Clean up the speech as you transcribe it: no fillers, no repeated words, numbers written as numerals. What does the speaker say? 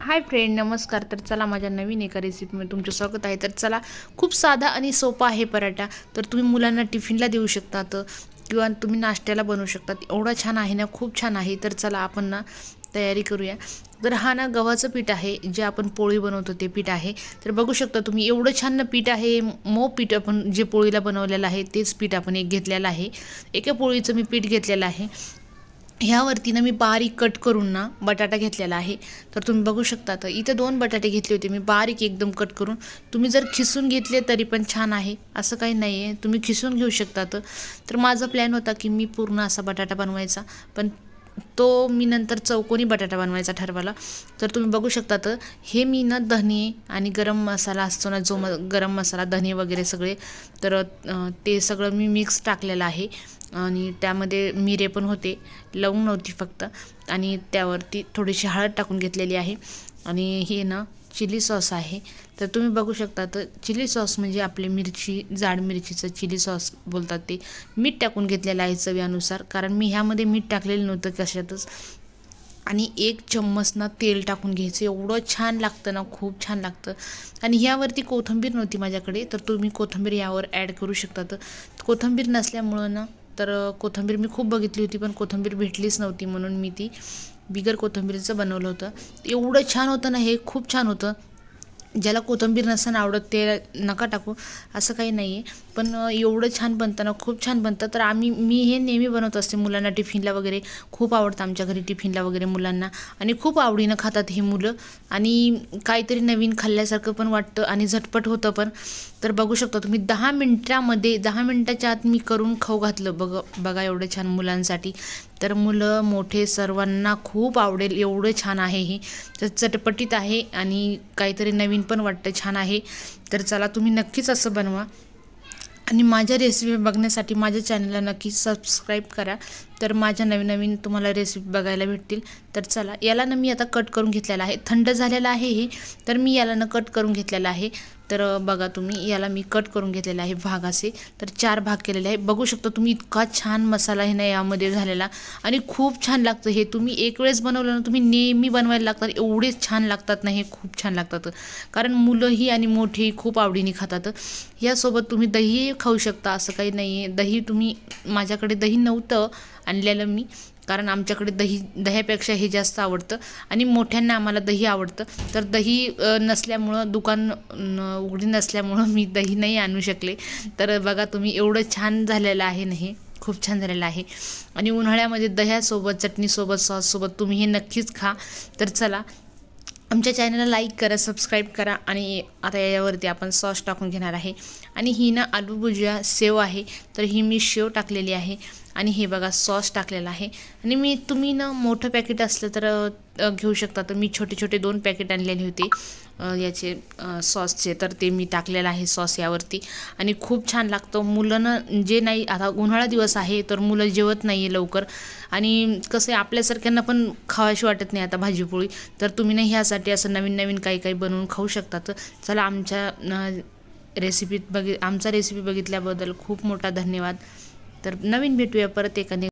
Hi friend, नमस्कार। तर चला माझ्या नवीन एका रेसिपीमध्ये तुमचं स्वागत आहे। तर चला, खूप साधा आणि सोपा आहे पराठा। तर तुम्ही मुलांना टिफिनला देऊ शकतात किंवा तुम्ही नाश्त्याला बनवू शकतात। एवढा छान आहे ना, खूप छान आहे। तर चला आपण ना तयारी करूया। तर हा ना गव्हाचं पीठ आहे, जे आपण पोळी बनवतो ते पीठ आहे। तर बघू शकता तुम्ही, एवढं छान ना पीठ आहे। मऊ पीठ आपण जे पोळीला बनवलेलं आहे तेच पीठ आपण एक घेतलेलं आहे। एका पोळीचं मी पीठ घेतलेलं आहे। ह्यावरती ना मी बारीक कट करून ना बटाटा घेतलेला आहे। तर तुम्ही बघू शकता, तर इथे 2 बटाटे घेतले होते मी बारीक एकदम कट करून। तुम्ही जर खिसून घेतले तरी पण छान आहे, असं काही नाही आहे, तुम्ही खिसून घेऊ शकता। तर माझा प्लॅन होता की मी पूर्ण असा बटाटा बनवायचा, पण तो मी नंतर चौकोनी बटाटा बनवायचा ठरवला। तर तुम्ही बघू शकता, तर हे मी ना धने आणि गरम मसाला असतो ना, जो गरम मसाला, धने वगैरे सगळे, तर ते सगळं मी मिक्स टाकलेलं आहे। आणि त्यामध्ये मिरे पण होते, लवंग नव्हती फक्त। आणि त्यावरती थोडीशी हळद टाकून घेतलेली आहे। आणि हे ना चिली सॉस आहे। तर तुम्ही बघू शकता, तर चिली सॉस म्हणजे आपली मिरची, जाड मिरचीचं चिली सॉस बोलतात ते। मीठ टाकून घेतलेलं आहे चवीनुसार, कारण मी ह्यामध्ये मीठ टाकलेलं नव्हतं कशातच। आणि 1 चम्मच ना तेल टाकून घ्यायचं, एवढं छान लागतं ना, खूप छान लागतं। आणि ह्यावरती कोथिंबीर नव्हती माझ्याकडे, तर तुम्ही कोथिंबीर यावर ॲड करू शकता। तर कोथिंबीर नसल्यामुळं ना, तर कोथिंबीर मी खूप बघितली होती, पण कोथिंबीर भेटलीच नव्हती, म्हणून मी ती बिगर कोथिंबीरचं बनवलं होतं। एवढं छान होतं ना, हे खूप छान होतं। ज्याला कोथिंबीर नसेल आवडत ते नका टाकू, असं काही नाही आहे। पण एवढं छान बनतं ना, खूप छान बनतं। तर मी हे नेहमी बनवत असते मुलांना टिफिनला वगैरे, खूप आवडतं आमच्या घरी टिफिनला वगैरे मुलांना। आणि खूप आवडीनं खातात हे मुलं, आणि काहीतरी नवीन खाल्ल्यासारखं पण वाटतं आणि झटपट होतं पण। तर बघू शकता तुम्ही, 10 मिनटामध्ये, 10 मिनटाच्या आत मी करून खाऊ घातलं बघा एवढं छान मुलांसाठी। तर मुलं मोठे सर्वांना खूप आवडेल, एवढं छान आहे हे। तर चटपटीत आहे आणि काहीतरी नवीन पण वाटतं, छान आहे। तर चला, तुम्ही नक्कीच असं बनवा। आणि माझ्या रेसिपी बघण्यासाठी माझ्या चॅनलला नक्की सबस्क्राईब करा। तर माझ्या नवीन नवीन तुम्हाला रेसिपी बघायला भेटतील। तर चला, याला ना मी आता कट करून घेतलेला आहे, थंड झालेलं आहे हे। तर मी याला ना कट करून घेतलेलं आहे। तर बघा तुम्ही, याला मी कट करून घेतलेला आहे भाग असे। तर 4 भाग केलेले आहे। बघू शकता तुम्ही, इतका छान मसाला आहे ना यामध्ये झालेला, आणि खूप छान लागतं हे। तुम्ही एक वेळेस बनवलं ना, तुम्ही नेहमी बनवायला लागतात, एवढे छान लागतात ना हे, खूप छान लागतात। कारण मुलंही आणि मोठेही खूप आवडीने खातात। यासोबत तुम्ही दही खाऊ शकता, असं काही नाही आहे। दही तुम्ही, माझ्याकडे दही नव्हतं आणलेलं मी, कारण आमच्याकडे दह्यापेक्षा हे जास्त आवडतं, आणि मोठ्यांना आम्हाला दही आवडतं। तर दही नसल्यामुळं, दुकान उघडी नसल्यामुळं मी दही नाही आणू शकले। तर बघा तुम्ही, एवढं छान झालेलं आहे ना हे, खूप छान झालेलं आहे। आणि उन्हाळ्यामध्ये दह्यासोबत, चटणीसोबत, सॉससोबत तुम्ही हे नक्कीच खा। तर चला, आमच्या चॅनलला लाईक करा, सबस्क्राईब करा। आणि आता यावरती आपण सॉस टाकून घेणार आहे। आणि ही ना आलू भुजिया सेव आहे, तर ही मी शेव टाकलेली आहे। आणि हे बघा सॉस टाकलेला आहे। आणि तुम्ही ना मोठं पॅकेट असलं तर घेऊ शकता। तर मी छोटे छोटे 2 पॅकेट आणलेले होते याचे सॉसचे, तर ते मी टाकलेलं आहे सॉस यावरती। आणि खूप छान लागतं। मुलं ना, जे नाही, आता उन्हाळा दिवस आहे तर मुलं जेवत नाही आहे लवकर, आणि कसं आहे, आपल्यासारख्यांना पण खावाशी वाटत नाही आता भाजीपोळी। तर तुम्ही ना ह्यासाठी असं नवीन नवीन काही काही बनवून खाऊ शकतात। चला, आमचा रेसिपी बघितल्याबद्दल खूप मोठा धन्यवाद। तर नवीन भेटूया परत एका